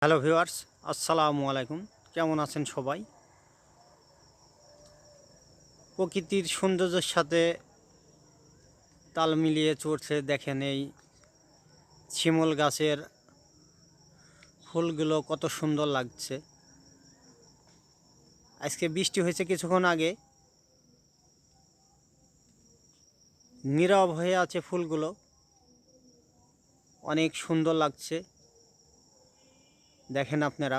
Hello viewers, আসসালামু আলাইকুম। কেমন আছেন সবাই? প্রকৃতির সৌন্দর্যের সাথে তাল মিলিয়ে চলছে। দেখেন এই শিমুল গাছের ফুলগুলো কত সুন্দর লাগছে। আজকে বৃষ্টি হয়েছে কিছুক্ষণ আগে, নীরব হয়ে আছে ফুলগুলো, অনেক সুন্দর লাগছে। দেখেন আপনারা।